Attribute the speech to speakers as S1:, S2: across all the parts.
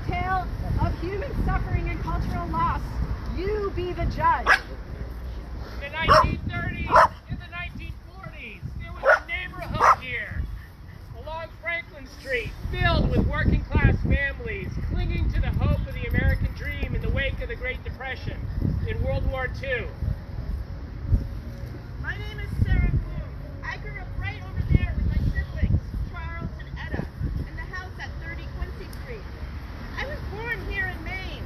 S1: tale of human suffering and cultural loss, you be the judge.
S2: In the 1930s, in the 1940s, there was a neighborhood here along Franklin Street filled with working class families clinging to the hope of the American dream in the wake of the Great Depression in World War II.
S3: My name is Sarah Bloom. I grew up right over there with my siblings, Charles and Etta, in the house at 30 Quincy Street. I was born here in Maine.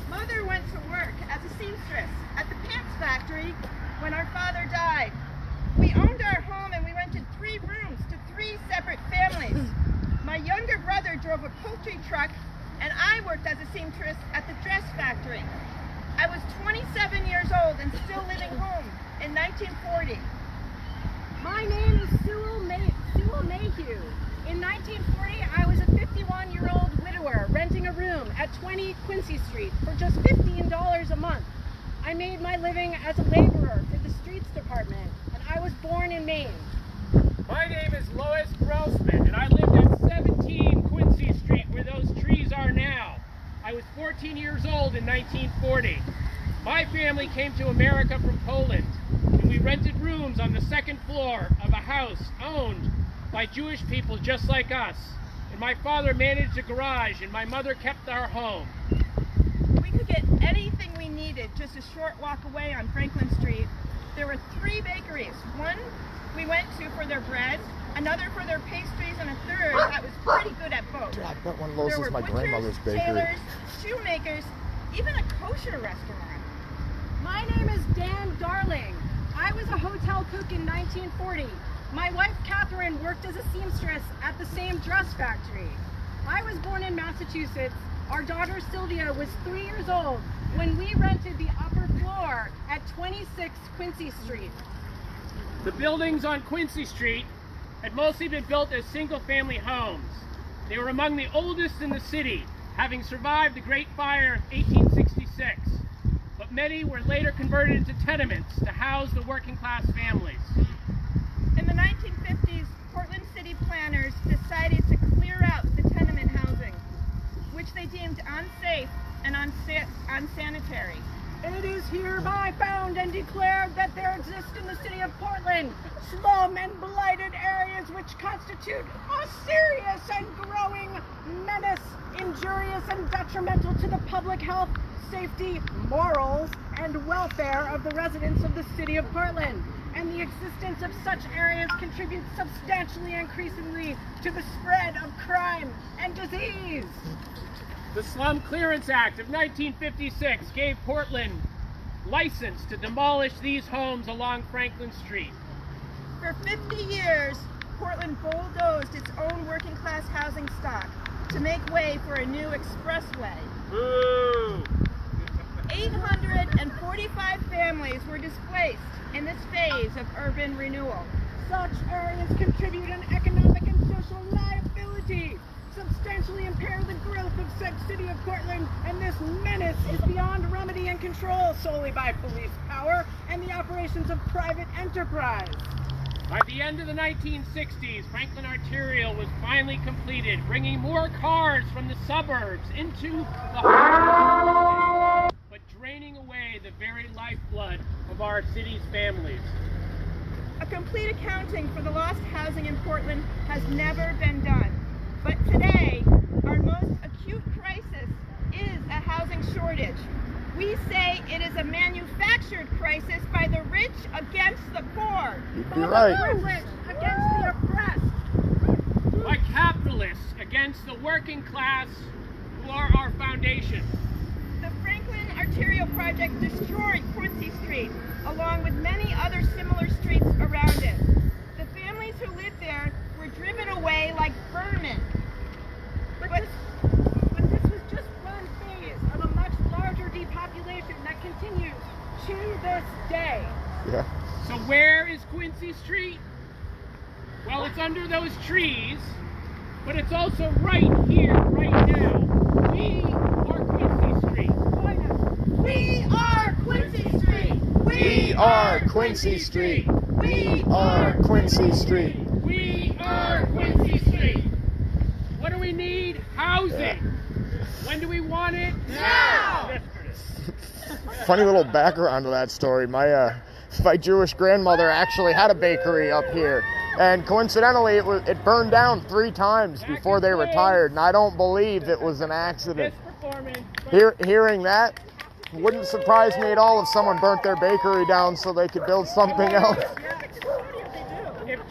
S3: Mother went to work as a seamstress at the pants factory when our father died. We owned our home and we rented 3 rooms to 3 separate families. My younger brother drove a poultry truck and I worked as a seamstress at the dress factory. I was 27 years old and still living home in 1940.
S1: My name is Sewell Mayhew. In 1940, I was a 51-year-old widower renting a room at 20 Quincy Street for just $15 a month. I made my living as a laborer for the streets department, and I was born in Maine.
S2: My name is Lois Grossman, and I lived at 17 Quincy Street where those trees are now. I was 14 years old in 1940. My family came to America from Poland, and we rented rooms on the 2nd floor of a house owned by Jewish people just like us. And my father managed a garage, and my mother kept our home.
S3: We could get anything we needed just a short walk away on Franklin Street. There were 3 bakeries. One we went to for their bread, another for their pastries, and a third that was pretty good at both.
S4: Dude, I bet one of those is my
S3: butchers,
S4: grandmother's bakery.
S3: tailors, shoemakers, even a kosher restaurant.
S1: My name is Dan Darling. I was a hotel cook in 1940. My wife Catherine worked as a seamstress at the same dress factory. I was born in Massachusetts. Our daughter Sylvia was 3 years old when we rented the upper floor at 26 Quincy Street.
S2: The buildings on Quincy Street had mostly been built as single-family homes. They were among the oldest in the city, having survived the Great Fire of 1866. But many were later converted into tenements to house the working-class families.
S3: In the 1950s, Portland city planners decided to clear out the tenement housing, which they deemed unsafe and unsanitary.
S1: It is hereby found and declared that there exist in the city of Portland slum and blighted areas which constitute a serious and growing menace, injurious and detrimental to the public health, safety, morals, and welfare of the residents of the city of Portland. And the existence of such areas contributes substantially and increasingly to the spread of crime and disease.
S2: The Slum Clearance Act of 1956 gave Portland license to demolish these homes along Franklin Street.
S3: For 50 years, Portland bulldozed its own working-class housing stock to make way for a new expressway.
S2: Boo!
S3: 845 families were displaced in this phase of urban renewal.
S1: Such areas contribute an economic and social liability, substantially impair the growth of said city of Portland, and this menace is beyond remedy and control solely by police power and the operations of private enterprise.
S2: By the end of the 1960s, Franklin Arterial was finally completed, bringing more cars from the suburbs into the heart, but draining away the very lifeblood of our city's families.
S3: A complete accounting for the lost housing in Portland has never been done. But today, our most acute crisis is a housing shortage. We say it is a manufactured crisis by the rich against the poor.
S4: You're right.
S1: By the privileged against the oppressed.
S2: By capitalists against the working class, who are our foundation.
S3: The Franklin Arterial Project destroyed Quincy Street, along with many other similar streets around it. The families who lived there were driven away like vermin.
S1: But this was just one phase of a much larger depopulation that continues to this day.
S4: Yeah.
S2: So where is Quincy Street? Well, it's under those trees, but it's also right here, right now. We are Quincy Street.
S3: We are Quincy Street!
S4: We are Quincy Street. We are Quincy Street.
S2: We are Quincy Street. What do we need? Housing. When do we want it?
S3: Now!
S2: Yesterday.
S4: Funny little background to that story. My Jewish grandmother actually had a bakery up here, and coincidentally, it burned down 3 times before they retired, and I don't believe it was an accident. Hearing that wouldn't surprise me at all if someone burnt their bakery down so they could build something else.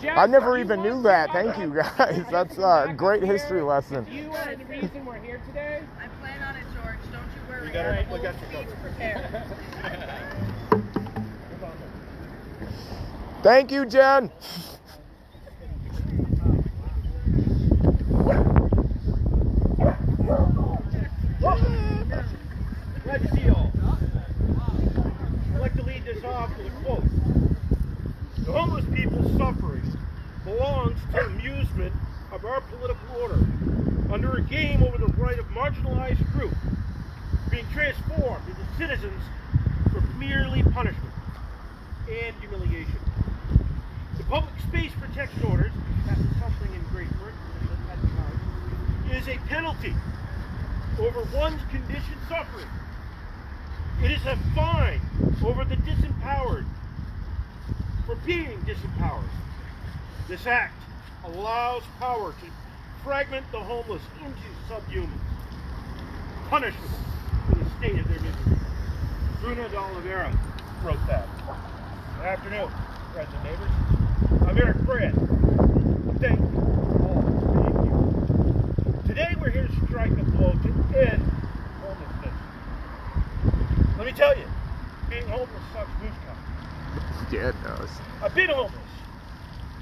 S4: I never even knew that. Thank you, guys. That's a great history lesson.
S2: You are the reason we're here today.
S3: I plan on it, George. Don't you worry.
S5: We got you covered.
S3: Prepared.
S4: Thank you, Jen.
S5: Glad to see you all. I'd like to lead this off with a quote. The homeless people's suffering belongs to amusement of our political order under a game over the right of marginalized group being transformed into citizens for merely punishment and humiliation. The public space protection orders, that's something in Great Britain at the time, is a penalty over one's conditioned suffering. It is a fine over the disempowered for being disempowered. This act allows power to fragment the homeless into subhumans, punishable for the state of their misery. Bruno de Oliveira wrote that. Good afternoon, friends and neighbors. I'm Eric Brand. Thank you all for being here. Today we're here to strike a blow to end homelessness. Let me tell you, being homeless sucks moose cow.
S4: Yeah, it does.
S5: I've been homeless,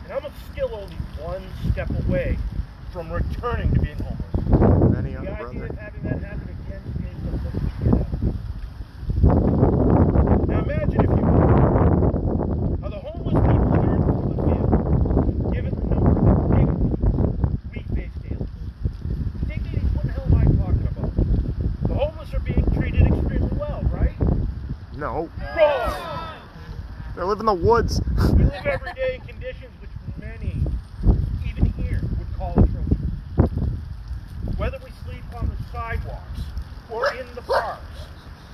S5: and I'm still only one step away from returning to being homeless.
S4: Many
S5: The
S4: other
S5: idea
S4: brother.
S5: of having that happen again is the look we get at. Now imagine, if you will, how the homeless people here in Portland feel, given the number of dignities we face daily. Dignities, what the hell am I talking about? The homeless are being treated extremely well, right?
S4: No.
S5: Wrong!
S4: They live in the woods.
S5: We live every day in conditions which many, even here, would call atrocious. Whether we sleep on the sidewalks or in the parks,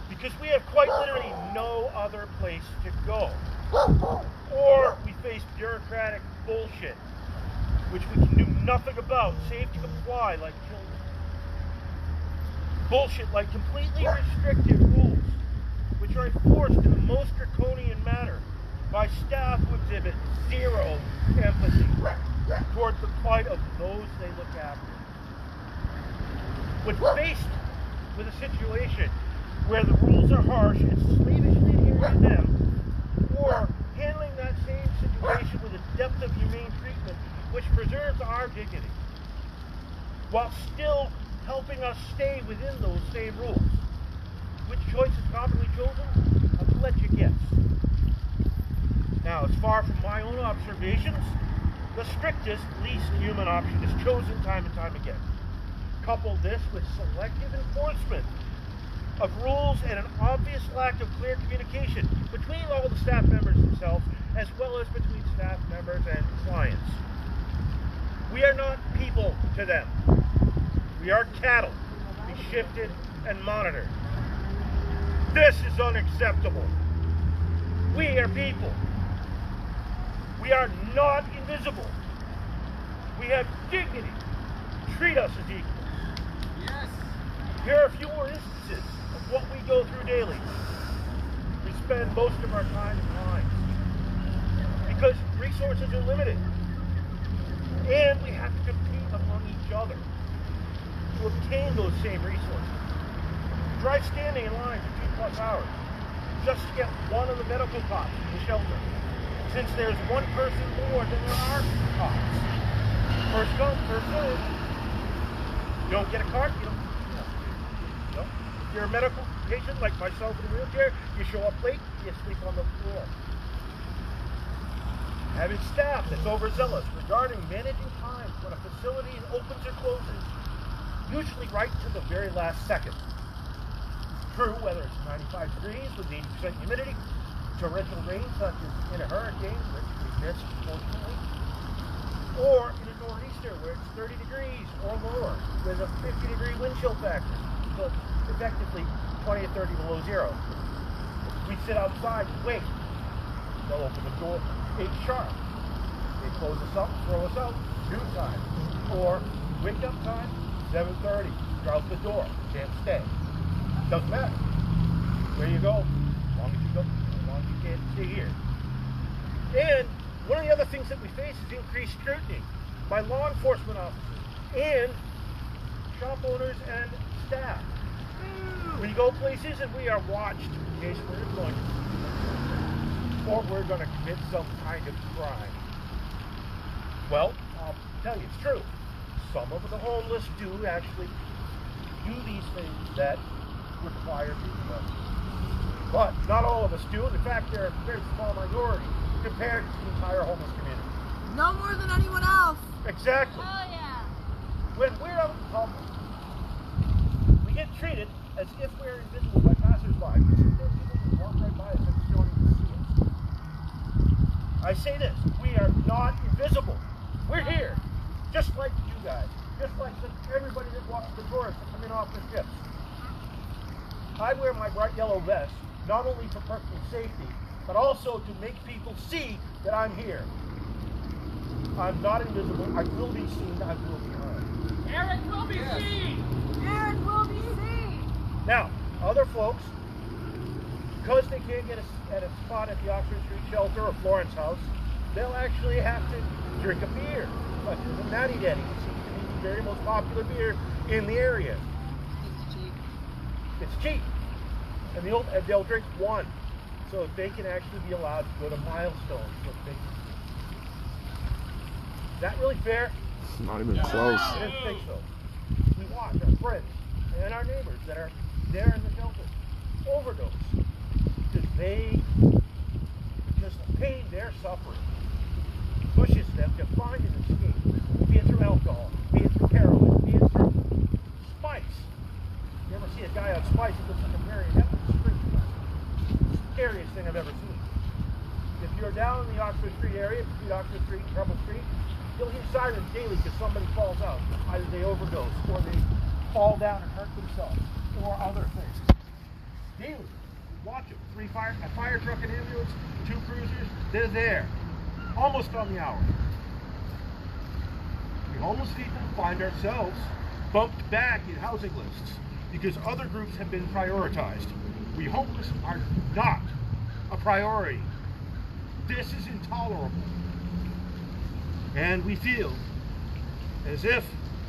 S5: because we have quite literally no other place to go. Or we face bureaucratic bullshit, which we can do nothing about, save to comply like children. Bullshit like completely restrictive rules, which are enforced in the most draconian manner by staff who exhibit zero empathy towards the plight of those they look after. When faced with a situation where the rules are harsh and slavishly adhering to them, or handling that same situation with a depth of humane treatment which preserves our dignity, while still helping us stay within those same rules. Which choice is commonly chosen? I'll let you guess. Now, as far from my own observations, the strictest, least human option is chosen time and time again. Couple this with selective enforcement of rules and an obvious lack of clear communication between all the staff members themselves, as well as between staff members and clients. We are not people to them. We are cattle to be shifted and monitored. This is unacceptable. We are people. We are not invisible. We have dignity. Treat us as equals.
S2: Yes.
S5: Here are a few more instances of what we go through daily. We spend most of our time in lines because resources are limited. And we have to compete among each other to obtain those same resources. Try standing in line for 2+ hours just to get one of the medical cots in the shelter, since there's one person more than there are cots. First come, first served. You don't get a cart, you don't. No. If you're a medical patient like myself in a wheelchair, you show up late, you sleep on the floor. Having staff that's overzealous regarding managing times when a facility opens or closes, usually right to the very last second. True, whether it's 95 degrees with 80% humidity, torrential rain such as in a hurricane, which we missed fortunately, or in a nor'easter where it's 30 degrees or more with a 50-degree wind chill factor. until effectively 20 or 30 below zero. We sit outside and wait. They'll open the door 8 sharp. They close us up, throw us out, noon time. Or wake up time, 7:30. You're out the door. Can't stay. Doesn't matter. Where you go, as long as you go, as long as you can't stay here. And one of the other things that we face is increased scrutiny by law enforcement officers and shop owners and staff. We go places and we are watched in case we're going or we're going to commit some kind of crime. Well, I'll tell you, it's true. Some of the homeless do actually do these things that require people. But not all of us do. In fact, they're a very small minority compared to the entire homeless community.
S3: No more than anyone else.
S5: Exactly.
S3: Oh yeah.
S5: When we're out in public, we get treated as if we're invisible by passersby. There are people who walk right by us and don't even see us. I say this, we are not invisible. We're here, just like you guys, just like everybody that walks the doors that come in off the ships. I wear my bright yellow vest, not only for personal safety, but also to make people see that I'm here. I'm not invisible. I will be seen. I will be heard.
S2: Eric will be seen.
S3: Eric will be seen.
S5: Now, other folks, because they can't get at a spot at the Oxford Street shelter or Florence House, they'll actually have to drink a beer, such as a Natty Daddy, which seems to be the very most popular beer in the area.
S3: It's cheap.
S5: It's cheap. And they'll drink one, so that they can actually be allowed to go to milestones. Is that really fair?
S4: Not even close.
S5: I didn't think so. We watch our friends and our neighbors that are there in the shelter overdose because the pain they're suffering pushes them to find an escape, be it through alcohol, be it through heroin, be it through spice. You ever see a guy on spice that looks like a marionette in the street? Scariest thing I've ever seen. If you're down in the Oxford Street area, between Oxford Street and Trumbull Street, you'll hear sirens daily because somebody falls out. Either they overdose or they fall down and hurt themselves or other things. Daily. Watch them. A fire truck and ambulance, 2 cruisers, they're there. Almost on the hour. We homeless people find ourselves bumped back in housing lists because other groups have been prioritized. We homeless are not a priority. This is intolerable. And we feel as if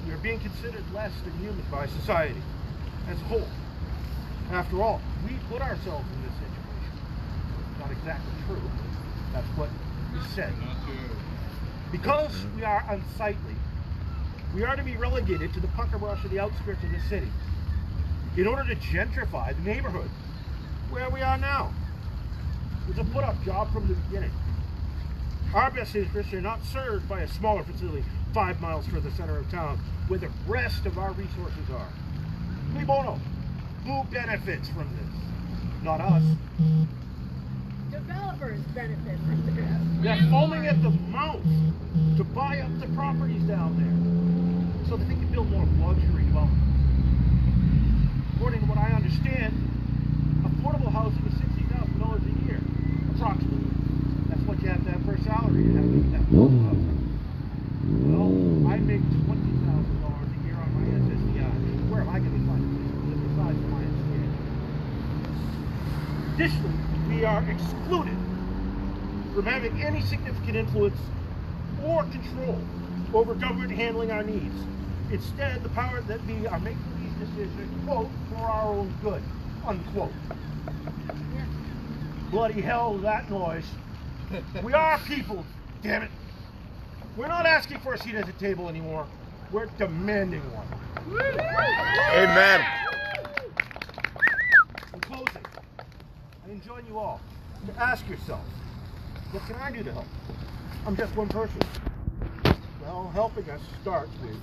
S5: we are being considered less than human by society as a whole. After all, we put ourselves in this situation. Not exactly true. That's what is said. Because we are unsightly, we are to be relegated to the pucker brush of the outskirts of the city in order to gentrify the neighborhood where we are now. It's a put-up job from the beginning. Our best interests are not served by a smaller facility 5 miles from the center of town where the rest of our resources are. Cui bono? Who benefits from this? Not us.
S1: Developers benefit from this.
S5: They're foaming at the mouth to buy up the properties down there so that they can build more luxury dwellings. According to what I understand, affordable housing is $60,000 a year, approximately. That's what you have to have for a salary to have affordable housing. Well, I make $20,000 a year on my SSDI. Where am I going to find a place to live besides my SSDI? Additionally, we are excluded from having any significant influence or control over government handling our needs. Instead, the power that we are making these decisions, quote, for our own good, unquote. Bloody hell, that noise. We are people, damn it. We're not asking for a seat at the table anymore. We're demanding one.
S4: Amen.
S5: In closing, I enjoin you all to ask yourself, what can I do to help? I'm just one person. Well, helping us starts with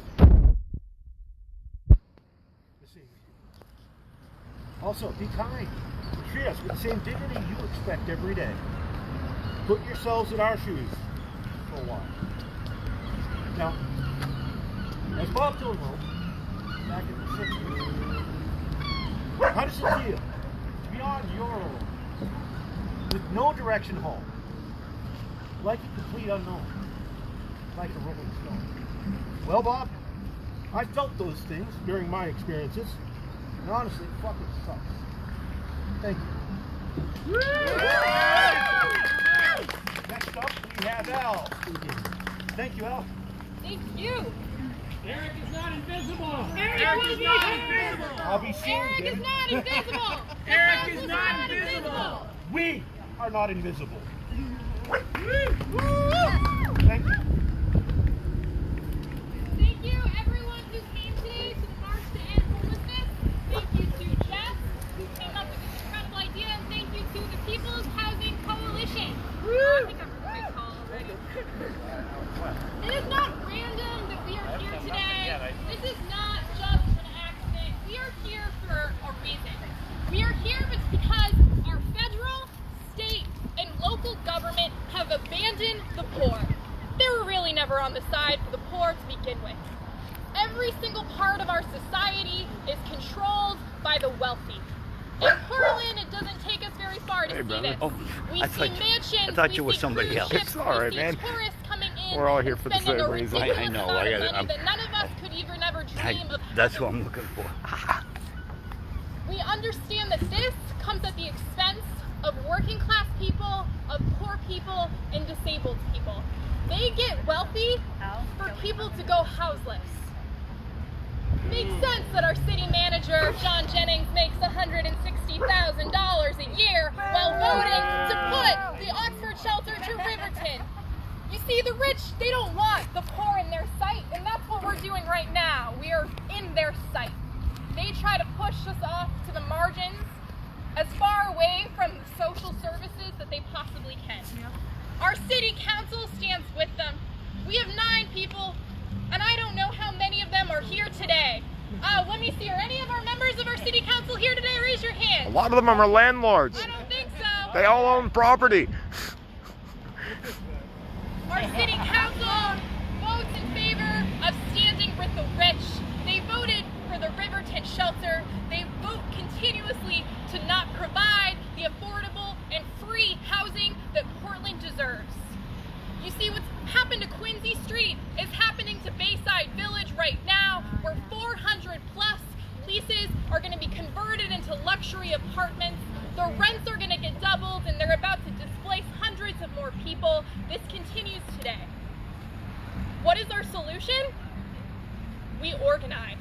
S5: the same. Also, be kind. Treat us with the same dignity you expect every day. Put yourselves in our shoes for a while. Now, as Bob Dylan wrote back in the 60s, How does it feel to be on your own, with no direction home, like a complete unknown, like a rolling stone? Well, Bob, I felt those things during my experiences, and honestly, it fucking sucks. Thank you. Next up, we have Al speaking. Thank you, Al.
S3: Thank you.
S2: Eric is not invisible.
S3: Eric is not invisible.
S5: I'll be seeing
S3: Eric
S5: you.
S3: is not invisible.
S2: Eric is not invisible.
S5: We are not invisible. Thank you.
S3: Thank you, everyone who came today to the March to End Homelessness. Thank you to Jess, who came up with this incredible idea, and thank you to the People's Housing Coalition. I think I'm a big call already. It is not random that we are here today. This is not just an accident. We are here for a reason. We are here because our federal, state, and local government have abandoned the poor. They were really never on the side for the poor to begin with. Every single part of our society is controlled by the wealthy. In Portland, it doesn't take us very far to see this. We see mansions,
S6: thought you
S3: we
S6: were
S3: see
S6: somebody
S3: cruise
S6: else.
S3: ships,
S4: It's all right,
S3: we see
S4: man.
S3: tourists coming in.
S4: We're all here
S3: and
S4: for the
S3: spending
S4: same
S3: a
S4: reason.
S3: ridiculous
S6: I know.
S3: amount of
S6: I
S3: money
S6: got-
S3: that none of us could even ever dream of
S6: That's
S3: having.
S6: what I'm looking for.
S3: We understand that this comes at the expense of working class people, of poor people, and disabled people. They get wealthy for people to go houseless. Makes sense that our city manager, John Jennings, makes $160,000 a year while voting to put the Oxford shelter to Riverton. You see, the rich, they don't want the poor in their sight, and that's what we're doing right now. We are in their sight. They try to push us off to the margins, as far away from the social services that they possibly can. Our city council stands with them. We have 9 people, and I don't know how many of them are here today. Let me see, are any of our members of our city council here today? Raise your
S4: A
S3: hand.
S4: lot of them are landlords.
S3: I don't think so.
S4: They all own property.
S3: Our city council votes in favor of standing with the rich. They voted for the Riverton shelter. They vote continuously to not provide the affordable and free housing that Portland deserves. You see, what's happened to Quincy Street is happening to Bayside Village right now, where 400 plus leases are going to be converted into luxury apartments. The rents are going to get doubled, and they're about to displace hundreds of more people. This continues today. What is our solution? We organize.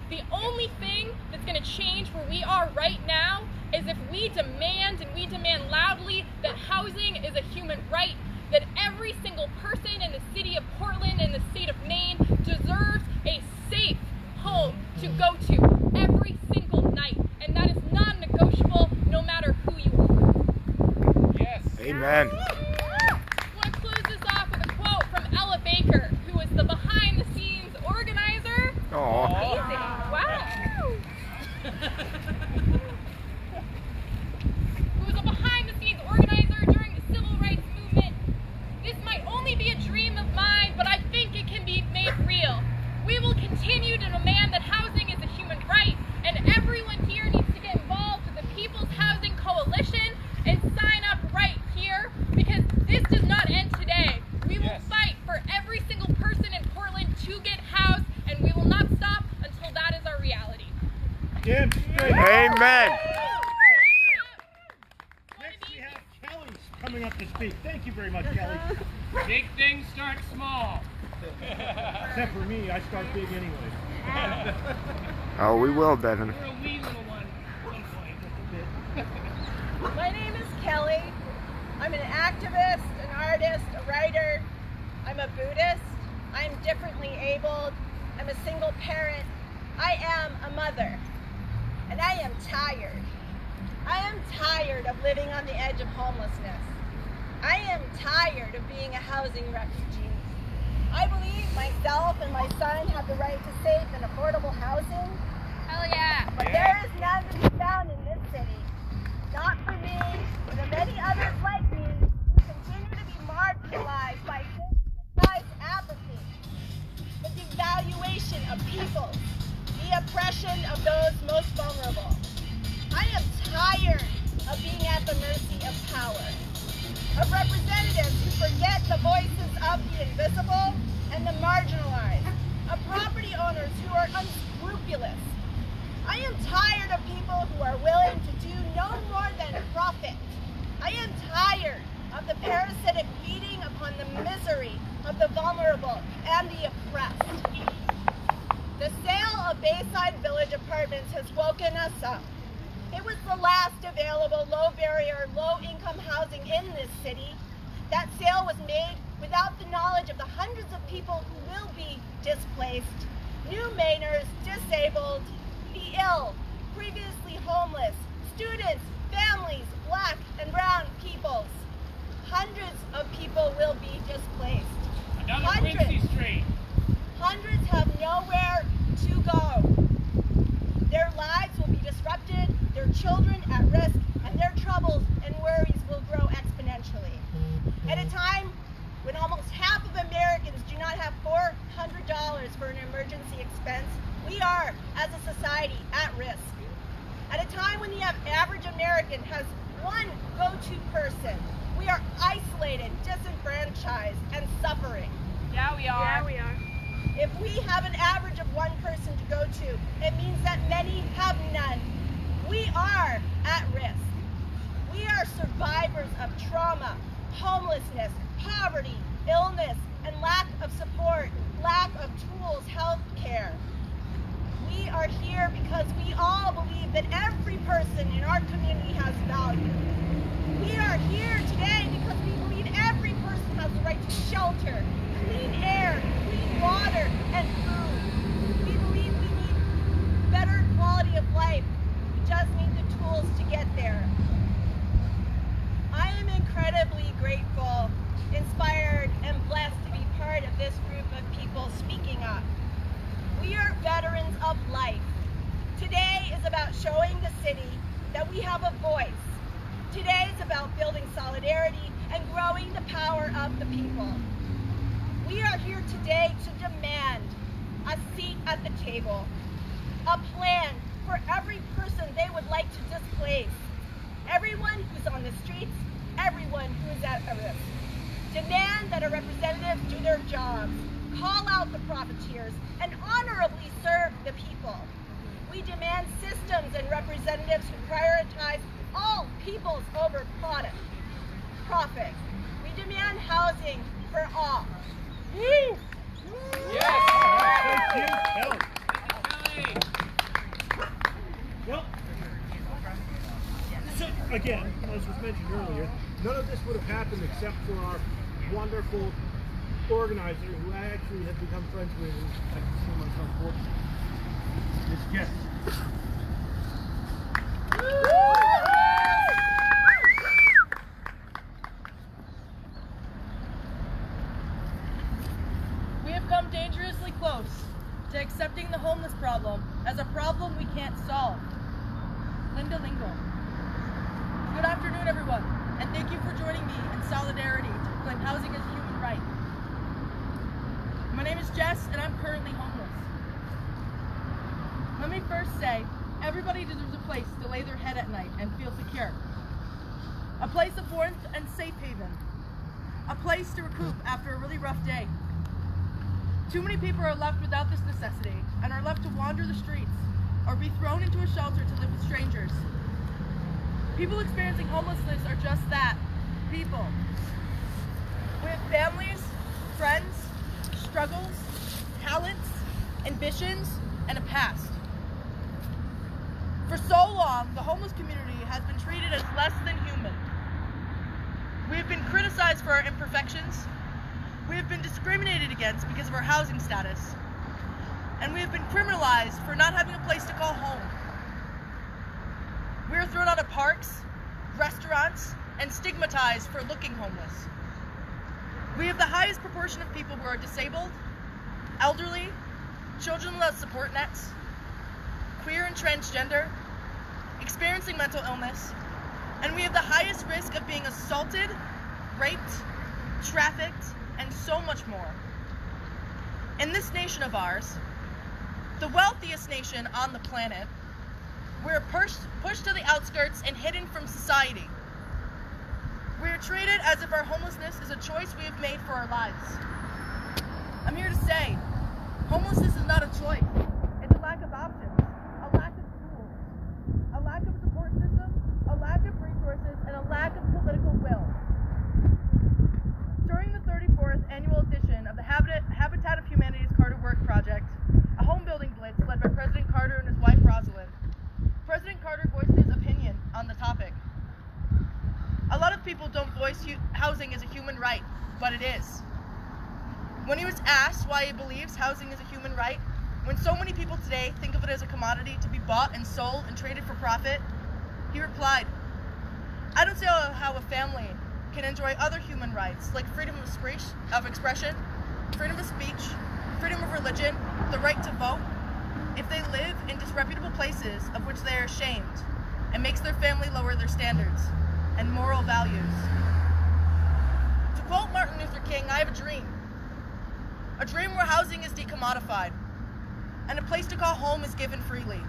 S3: The only thing that's going to change where we are right now is if we demand, and we demand loudly, that housing is a human right, that every single person in the city of Portland and the state of Maine deserves a safe home to go to every single night. And that is non-negotiable no matter who you are.
S2: Yes.
S4: Amen.
S3: I want to close this off with a quote from Ella Baker, who is the behind-the-scenes organizer.
S4: Aw.
S3: Amazing. Wow. Who was a behind-the-scenes organizer during the civil rights movement. This might only be a dream of mine, but I think it can be made real. We will continue to demand that housing is a human right, and everyone here needs to get involved with the People's Housing Coalition and sign up right here, because this does not end today. We will fight for every single person in Portland to get housed, and we will not stop until that is our reality.
S5: Damn straight.
S4: Amen.
S5: Next we have Kelly coming up to speak. Thank you very much, Kelly.
S2: Big things start small.
S5: Except for me, I start big anyway.
S4: Oh, we will, Devin.
S2: We're a wee little one at some point.
S1: My name is Kelly. I'm an activist, an artist, a writer. I'm a Buddhist. I'm differently abled. I'm a single parent. I am a mother. And I am tired. I am tired of living on the edge of homelessness. I am tired of being a housing refugee. I believe myself and my son have the right to safe and affordable housing.
S3: Hell yeah.
S1: But there is none to be found in this city. Not for me, or the many others like me who continue to be marginalized by systemized apathy, the devaluation of people, the oppression of those most vulnerable.
S3: tired of being at the mercy of power, of representatives who forget the voices of the invisible and the marginalized, of property owners who are unscrupulous. I am tired of people who are willing to do no more than profit. I am tired of the parasitic feeding upon the misery of the vulnerable and the oppressed. The sale of Bayside Village Apartments has woken us up. It was the last available low-barrier, low-income housing in this city. That sale was made without the knowledge of the hundreds of people who will be displaced, new Mainers, disabled, the ill, previously homeless, students, families, black and brown peoples. Hundreds of people will be displaced.
S2: Another Quincy Street.
S3: Hundreds have nowhere to go. Their lives will be disrupted, their children at risk, and their troubles and worries will grow exponentially. At a time when almost half of Americans do not have $400 for an emergency expense, we are, as a society, at risk. At a time when the average American has one go-to person, we are isolated, disenfranchised, and suffering.
S1: Yeah, we are. Yeah, we are.
S3: If we have an average of one person to go to, it means that many have none. We are at risk. We are survivors of trauma, homelessness, poverty, illness, and lack of support, lack of tools, health care. We are here because we all believe that every person in our community has value. We are here today because we believe every person has the right to shelter, clean air, clean water, and food. We believe we need better quality of life. We just need the tools to get there. I am incredibly grateful, inspired, and blessed to be part of this group of people speaking up. We are veterans of life. Today is about showing the city that we have a voice. Today is about building solidarity and growing the power of the people. We are here today to demand a seat at the table, a plan for every person they would like to displace, everyone who's on the streets, everyone who is at a risk. Demand that our representatives do their jobs, call out the profiteers, and honorably serve the people. We demand systems and representatives who prioritize all peoples over profit. We demand housing for all. Woo!
S5: Thank you, Kelly. Well, so again, as was mentioned earlier, none of this would have happened except for our wonderful organizer who I actually have become friends with, and I can see myself working. It's Jess.
S6: We have come dangerously close to accepting the homeless problem as a problem we can't solve. Linda Lingle. Good afternoon, everyone, and thank you for joining me in solidarity to proclaim housing as a human right. My name is Jess, and I'm currently homeless. Let me first say, everybody deserves a place to lay their head at night and feel secure. A place of warmth and safe haven. A place to recoup after a really rough day. Too many people are left without this necessity and are left to wander the streets or be thrown into a shelter to live with strangers. People experiencing homelessness are just that, people. We have families, friends, struggles, talents, ambitions, and a past. For so long, the homeless community has been treated as less than human. We have been criticized for our imperfections. We have been discriminated against because of our housing status. And we have been criminalized for not having a place to call home. We are thrown out of parks, restaurants, and stigmatized for looking homeless. We have the highest proportion of people who are disabled, elderly, children without support nets, queer and transgender, experiencing mental illness, and we have the highest risk of being assaulted, raped, trafficked, and so much more. In this nation of ours, the wealthiest nation on the planet, We're pushed to the outskirts and hidden from society. We are treated as if our homelessness is a choice we have made for our lives. I'm here to say, homelessness is not a choice. It's a lack of options, a lack of tools, a lack of support system, a lack of resources, and a lack of political will. During the 34th annual edition of the Habitat of Humanity's Carter Work Project, a home building blitz led by President Carter and his wife Rosalind, President Carter voiced his opinion on the topic. A lot of people don't voice housing as a human right, but it is. When he was asked why he believes housing is a human right, when so many people today think of it as a commodity to be bought and sold and traded for profit, he replied, "I don't see how a family can enjoy other human rights like freedom of expression, freedom of speech, freedom of religion, the right to vote, if they live in disreputable places of which they are ashamed and makes their family lower their standards and moral values." To quote Martin Luther King, I have a dream where housing is decommodified and a place to call home is given freely,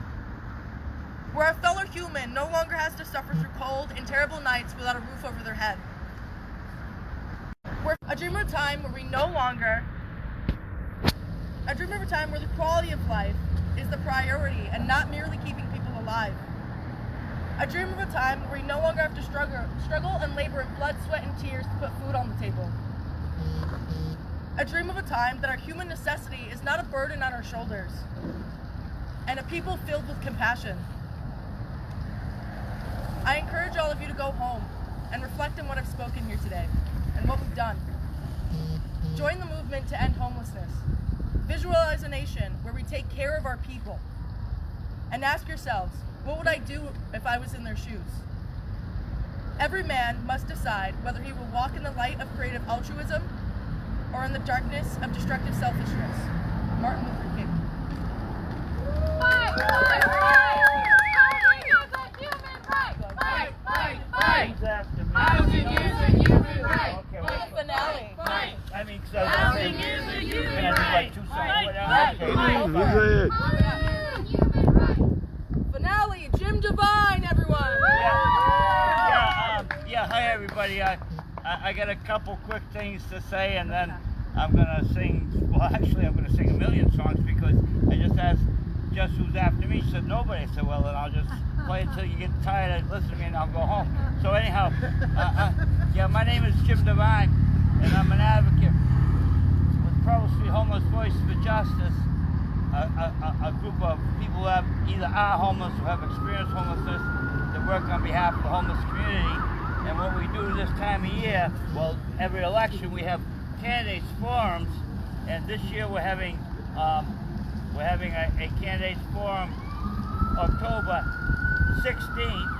S6: where our fellow human no longer has to suffer through cold and terrible nights without a roof over their head. I dream of a time where the quality of life is the priority and not merely keeping people alive. I dream of a time where we no longer have to struggle and labor in blood, sweat, and tears to put food on the table. I dream of a time that our human necessity is not a burden on our shoulders, and a people filled with compassion. I encourage all of you to go home and reflect on what I've spoken here today and what we've done. Join the movement to end homelessness. Visualize a nation where we take care of our people. And ask yourselves, what would I do if I was in their shoes? Every man must decide whether he will walk in the light of creative altruism or in the darkness of destructive selfishness. Martin Luther King.
S7: Fight, fight, fight! Housing is a human right! Fight, fight, fight! Housing is a human right!
S6: Okay, finale.
S7: Fight!
S5: I mean,
S7: Housing is a human right!
S6: Finale, Jim Devine, everyone!
S8: Yeah, hi everybody. I got a couple quick things to say, and then I'm gonna sing, well actually I'm gonna sing a million songs because I just asked just who's after me. She said nobody. I said, well then I'll just play until you get tired and listen to me and I'll go home. So anyhow, yeah, my name is Jim Devine and I'm an advocate with Provo Street Homeless Voices for Justice, a group of people who have either are homeless or have experienced homelessness that work on behalf of the homeless community. And what we do this time of year, well, every election we have candidates forums, and this year we're having a candidates forum October 16th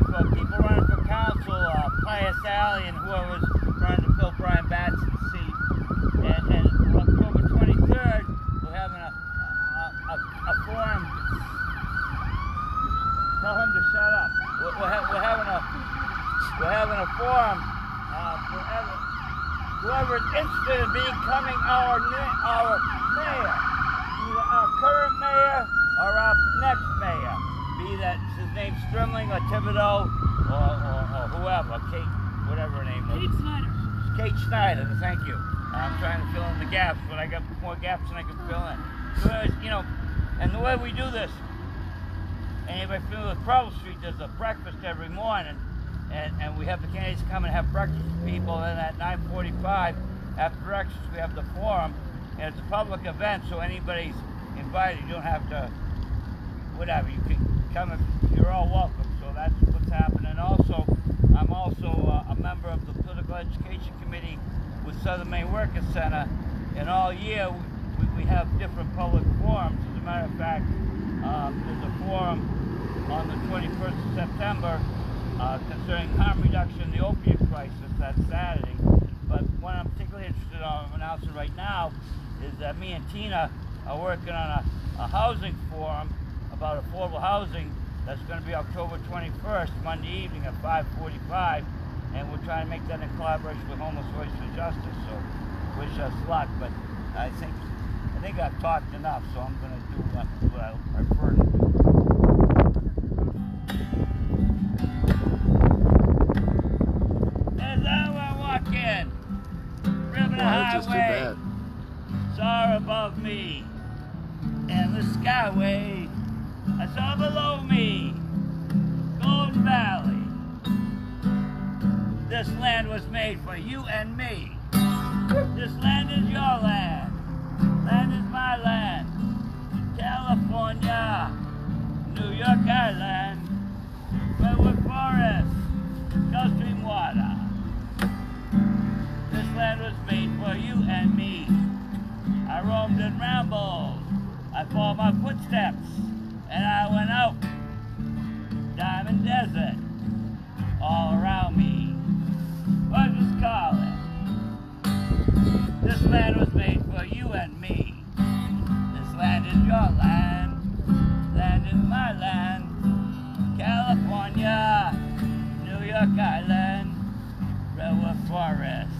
S8: for people running for council, Pius Alley and whoever's running to fill Brian Batson's seat. And October 23rd we're having a forum. Tell him to shut up. We're having a forum for whoever is interested in becoming our mayor, either our current mayor or our next mayor, be that his name's Strimling or Thibodeau or whoever, Kate, whatever her name was.
S7: Kate Snyder.
S8: Kate Snyder, thank you. I'm trying to fill in the gaps, but I got more gaps than I can fill in. So, you know, and the way we do this, anybody familiar with Provo Street, there's a breakfast every morning. And we have the candidates come and have breakfast with people, and at 9:45 after breakfast we have the forum, and it's a public event, so anybody's invited. You don't have to, whatever, you can come if you're all welcome. So that's what's happening. Also, I'm also a member of the Political Education Committee with Southern Maine Workers Center, and all year we have different public forums. As a matter of fact, there's a forum on the 21st of September concerning harm reduction in the opiate crisis. That's Saturday. But what I'm particularly interested in announcing right now is that me and Tina are working on a housing forum about affordable housing that's going to be October 21st, Monday evening at 5:45, and we're trying to make that in collaboration with Homeless Voices for Justice. So wish us luck. But I think I've talked enough, so I'm going to do what I prefer to do. highway, I saw below me Golden Valley. This land was made for you and me. This land is your land. Land is my land. California, New York Island, redwood forest, Gulf Stream water. This land was made for you and me. I roamed and rambled. I followed my footsteps, and I went out. Diamond Desert, all around me. What was calling? This land was made for you and me. This land is your land. Land is my land. California, New York Island, redwood forest,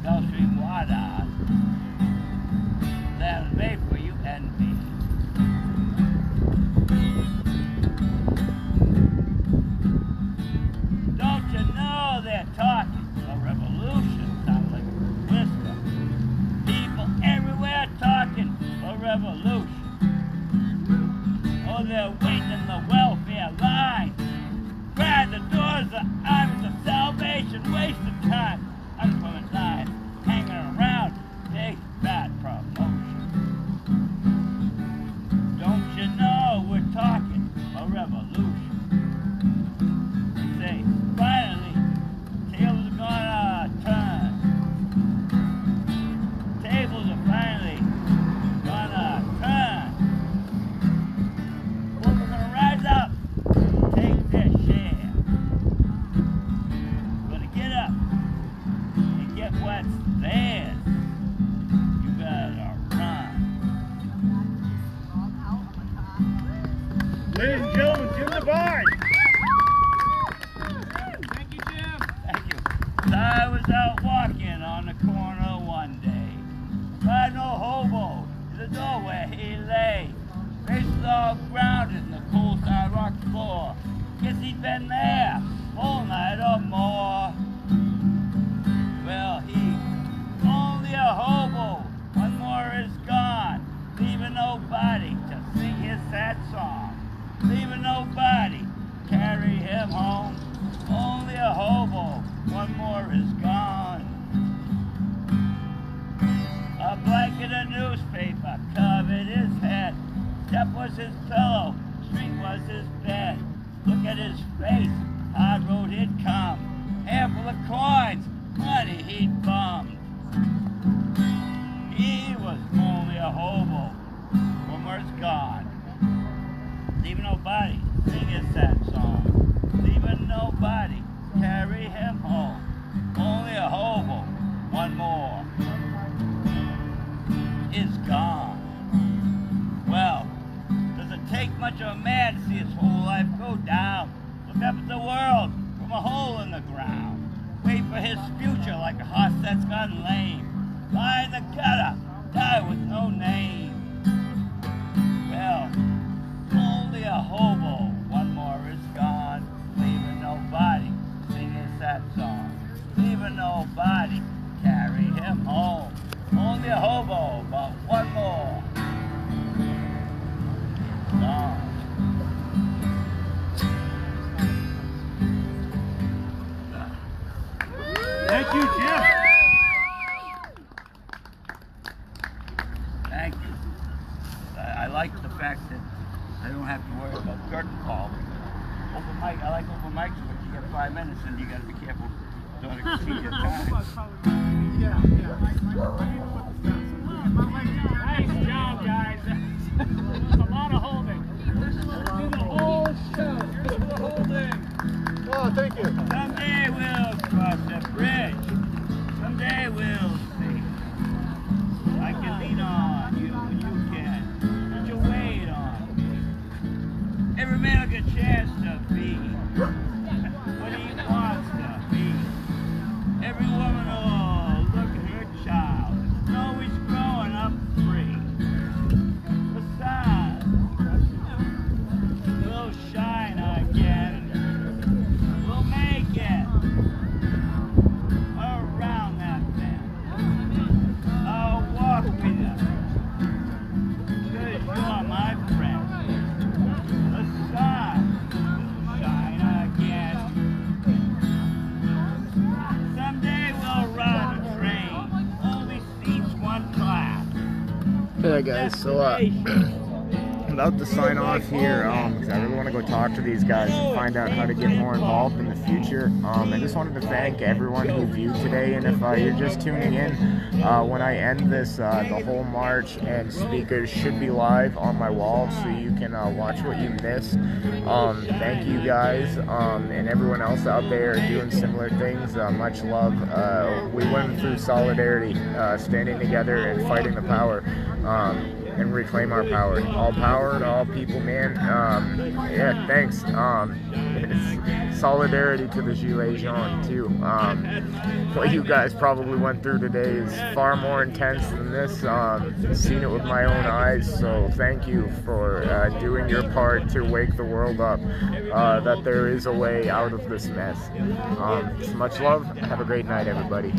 S8: Gulf Stream water. Land was made for you and me. Don't you know they're talking a revolution? Sounds like a whisper. People everywhere talking a revolution. Oh, they're waiting in the welfare line. Grab the doors of armies of salvation, waste of time. Unemployment line, hanging around, big bad promotion. Don't you know we're talking a revolution? Say, finally, tables are gonna turn. Tables are finally gonna turn. We're gonna rise up, take their share. Gonna get up and get what's theirs. You better run.
S5: Ladies and gentlemen, Jim Devine.
S2: Thank you, Jim.
S8: Thank you. So I was out walking on the corner one day. By no hobo in the doorway he lay. Faces all grounded in the cold sidewalk floor. Guess he'd been there all night or more. Well, he's only a hobo. One more is gone, leaving nobody to sing his sad song. Leaving nobody carry him home. Only a hobo, one more is gone. A blanket of newspaper covered his head. Step was his pillow, street was his bed. Look at his face, hard road he'd come. Handful of coins, money he'd bummed. He was only a hobo, one more is gone. Leaving nobody sing his sad song. Leaving nobody carry him home. Only a hobo, one more is gone. Well, does it take much of a man to see his whole life go down? Look up at the world from a hole in the ground. Wait for his future like a horse that's gone lame. Lie in the gutter, die with no name. Well, only a hobo, one more is gone. Leaving nobody sing his sad song. Leaving nobody carry him home. Only a hobo, but one more gone.
S5: Thank you, Jim.
S8: Thank you. I like the fact that I don't have to worry about curtain call. Open mic, I like open mics, but you get 5 minutes and you got to be careful don't exceed your time.
S2: Nice job, guys. That's a lot of holding. Do the whole show. Do the whole thing.
S5: Oh, thank you.
S8: Someday we'll cross the bridge. Someday we'll see. I can lean on you and you can put your weight on me. Every man will get a chance to be what he wants to be. Every woman will look at her child and know he's growing up free. The sun will shine again. We'll make it around that bend. I'll walk with you, 'cause you're my friend.
S4: Alright guys, so I'm about to sign off here because I really want to go talk to these guys and find out how to get more involved in the future. I just wanted to thank everyone who viewed today, and if you're just tuning in, when I end this, the whole march and speakers should be live on my wall so you can watch what you missed. Thank you guys and everyone else out there doing similar things. Much love. We went through solidarity, standing together and fighting the power. And reclaim our power. All power to all people, man. Yeah, thanks. Solidarity to the Gilets Jaunes, too. What you guys probably went through today is far more intense than this. Seen it with my own eyes, so thank you for doing your part to wake the world up, that there is a way out of this mess. Much love. Have a great night, everybody.